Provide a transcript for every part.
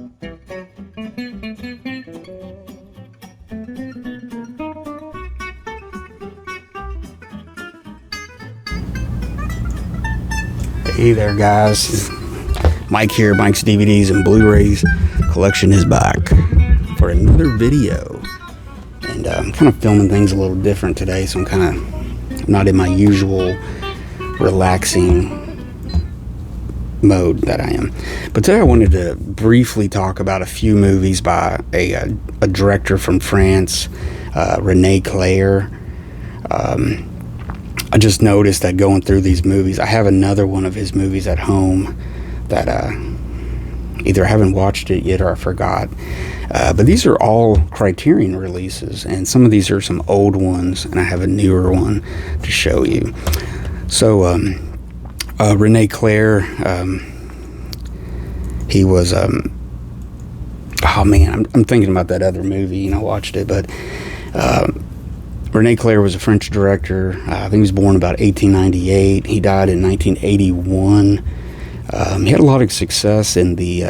Hey there, guys. Mike here. Mike's DVDs and Blu-rays collection is back for another video. And I'm kind of filming things a little different today, so I'm kind of not in my usual relaxing mode that I am. But today I wanted to briefly talk about a few movies by a director from France, Rene Clair. I just noticed that going through these movies, I have another one of his movies at home that either I haven't watched it yet or I forgot. But these are all Criterion releases, and some of these are some old ones, and I have a newer one to show you. So Rene Clair, he was oh man, I'm thinking about that other movie, and I watched it, but Rene Clair was a French director. I think he was born about 1898. He died in 1981. He had a lot of success in the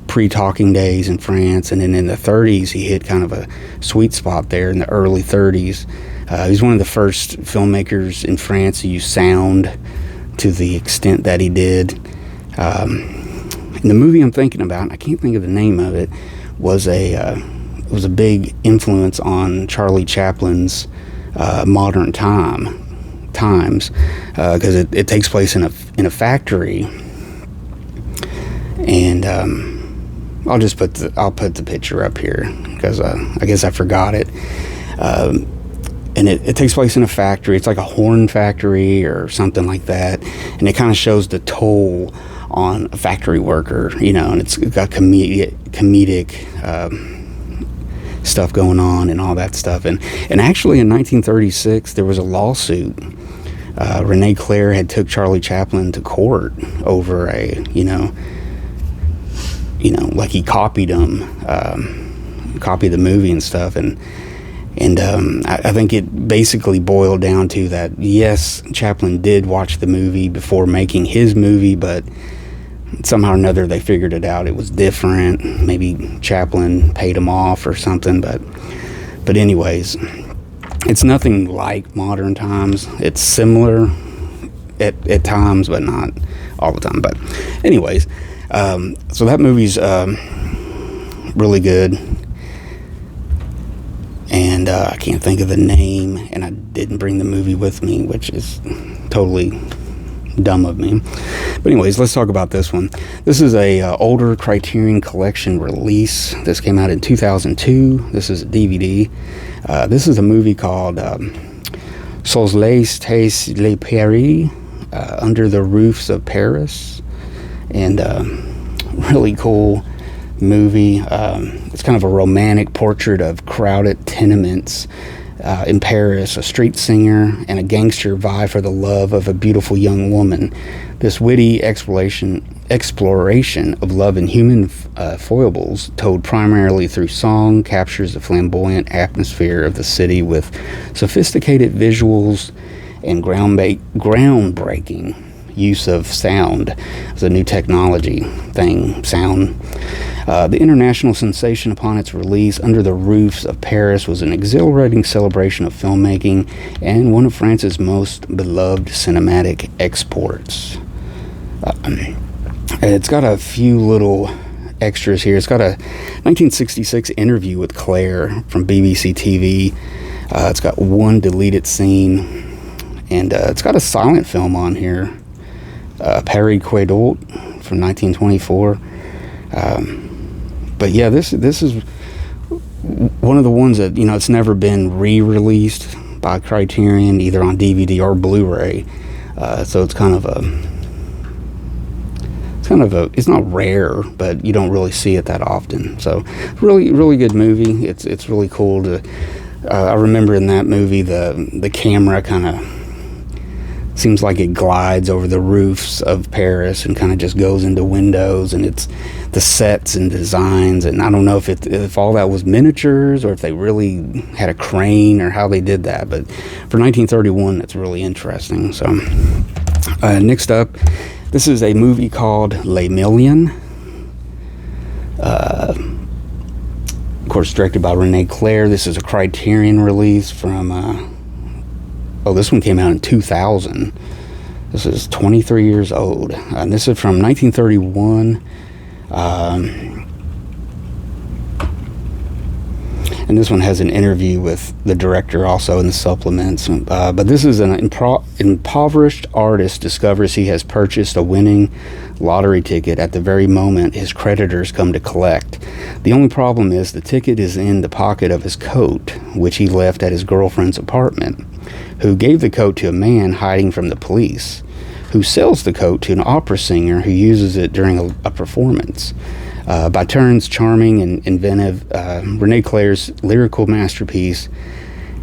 pre-talking days in France, and then in the 30s he hit kind of a sweet spot there in the early 30s. He was one of the first filmmakers in France to use sound to the extent that he did. And the movie I'm thinking about, and I can't think of the name of it, was a big influence on Charlie Chaplin's Modern Times, because it takes place in a factory, and I'll put the picture up here because I guess I forgot it. And it takes place in a factory. It's like a horn factory or something like that, and it kind of shows the toll on a factory worker, and it's got comedic stuff going on and all that stuff. And actually in 1936 there was a lawsuit. Rene Clair had took Charlie Chaplin to court over like he copied the movie and stuff, and I think it basically boiled down to that, yes, Chaplin did watch the movie before making his movie, but somehow or another they figured it out. It was different. Maybe Chaplin paid him off or something, but anyways, it's nothing like Modern Times. It's similar at times, but not all the time. But anyways, so that movie's really good, and I can't think of the name, and I didn't bring the movie with me, which is totally dumb of me. But anyways, let's talk about this one. This is a older Criterion Collection release. This came out in 2002. This is a DVD. This is a movie called Soleils tes les Paris, Under the Roofs of Paris, and really cool movie. It's kind of a romantic portrait of crowded tenements in Paris. A street singer and a gangster vie for the love of a beautiful young woman. This witty exploration of love and human foibles, told primarily through song, captures the flamboyant atmosphere of the city with sophisticated visuals and groundbreaking use of sound. It's a new technology thing, sound. The international sensation upon its release, Under the Roofs of Paris, was an exhilarating celebration of filmmaking and one of France's most beloved cinematic exports. It's got a few little extras here. It's got a 1966 interview with Clair from BBC TV. It's got one deleted scene, and it's got a silent film on here, Paris Quedot from 1924. But yeah, this is one of the ones that, it's never been re-released by Criterion, either on DVD or Blu-ray. So it's kind of it's not rare, but you don't really see it that often. So really, really good movie. It's really cool to. I remember in that movie the camera kind of seems like it glides over the roofs of Paris and kind of just goes into windows, and it's the sets and designs, and I don't know if all that was miniatures or if they really had a crane or how they did that, but for 1931 that's really interesting. So next up, this is a movie called Les Millions. Of course, directed by Rene Clair. This is a Criterion release from, this one came out in 2000. This is 23 years old. And this is from 1931. And this one has an interview with the director also in the supplements. But this is an impoverished artist discovers he has purchased a winning lottery ticket at the very moment his creditors come to collect. The only problem is the ticket is in the pocket of his coat, which he left at his girlfriend's apartment, who gave the coat to a man hiding from the police, who sells the coat to an opera singer who uses it during a performance. By turns charming and inventive, Rene Clair's lyrical masterpiece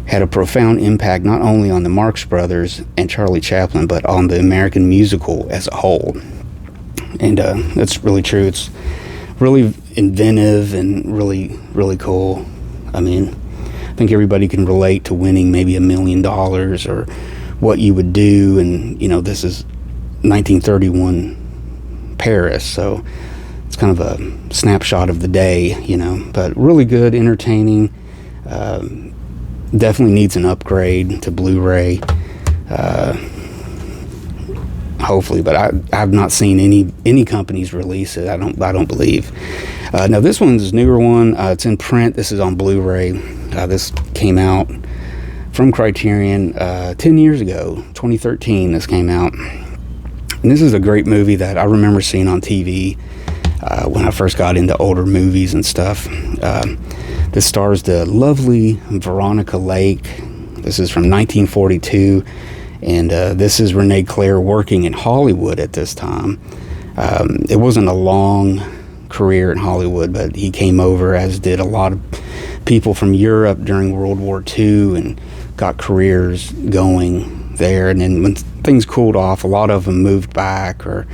had a profound impact not only on the Marx Brothers and Charlie Chaplin, but on the American musical as a whole. And that's really true. It's really inventive and really, really cool. I mean, I think everybody can relate to winning maybe $1 million or what you would do. And, you know, this is 1931 Paris, so it's kind of a snapshot of the day, you know, but really good, entertaining. Definitely needs an upgrade to Blu-ray, hopefully, but I have not seen any companies release it. I don't believe. Now this one's a newer one. It's in print. This is on Blu-ray. This came out from Criterion 10 years ago, 2013. This came out, and this is a great movie that I remember seeing on TV. When I first got into older movies and stuff. This stars the lovely Veronica Lake. This is from 1942, and this is Rene Clair working in Hollywood at this time. It wasn't a long career in Hollywood, but he came over, as did a lot of people from Europe during World War II, and got careers going there. And then when things cooled off, a lot of them moved back or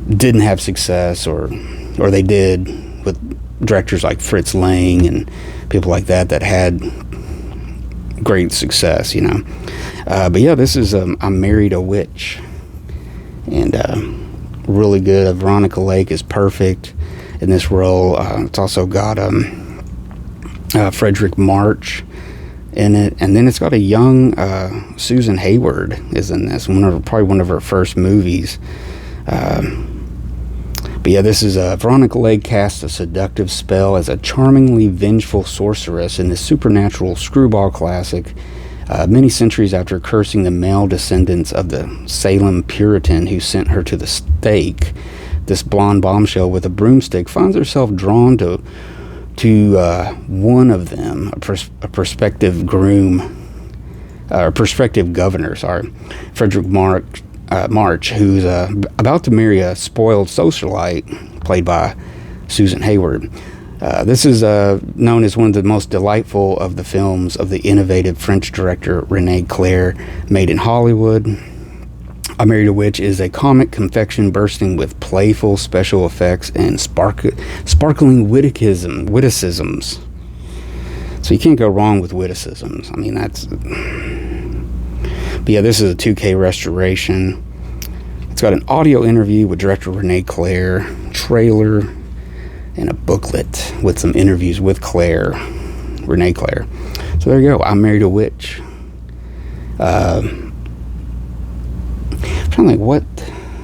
didn't have success, or they did, with directors like Fritz Lang and people like that had great success, you know. But yeah, this is I Married a Witch, and really good. Veronica Lake is perfect in this role. It's also got Frederick March in it, and then it's got a young Susan Hayward is in this, probably one of her first movies. But yeah, this is Veronica Lake casts a seductive spell as a charmingly vengeful sorceress in this supernatural screwball classic, many centuries after cursing the male descendants of the Salem Puritan who sent her to the stake. This blonde bombshell with a broomstick finds herself drawn to one of them, a prospective governor, Frederick March, who's about to marry a spoiled socialite played by Susan Hayward. This is known as one of the most delightful of the films of the innovative French director Rene Clair, made in Hollywood. I Married a Witch is a comic confection bursting with playful special effects and sparkling witticisms. So you can't go wrong with witticisms. I mean, that's... But yeah, this is a 2K restoration. It's got an audio interview with director Rene Clair, trailer, and a booklet with some interviews with Rene Clair. So there you go. I Married a Witch. I'm trying to think, what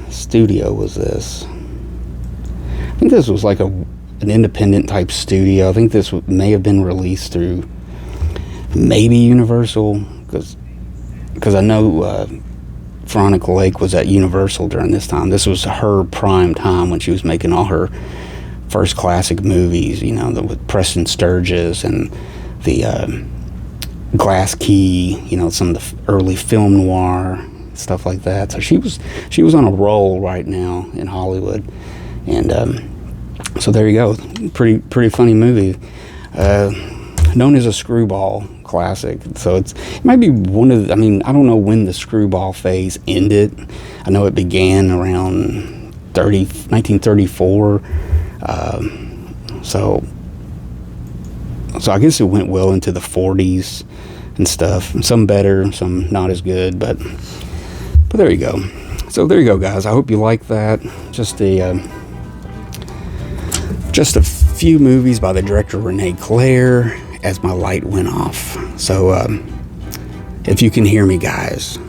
studio was this? I think this was like an independent type studio. I think this may have been released through maybe Universal, because I know Veronica Lake was at Universal during this time. This was her prime time when she was making all her first classic movies, you know, with Preston Sturges and the Glass Key, you know, some of the early film noir stuff like that. So she was on a roll right now in Hollywood, and so there you go. Pretty funny movie, known as a screwball classic. So it might be one of the, I mean, I don't know when the screwball phase ended. I know it began around 1934. So I guess it went well into the 40s and stuff. Some better, some not as good, but there you go. So there you go, guys. I hope you like that. Just a just a few movies by the director Rene Clair as my light went off. So if you can hear me, guys,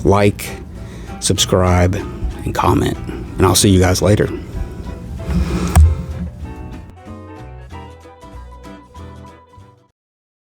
like, subscribe, and comment, and I'll see you guys later.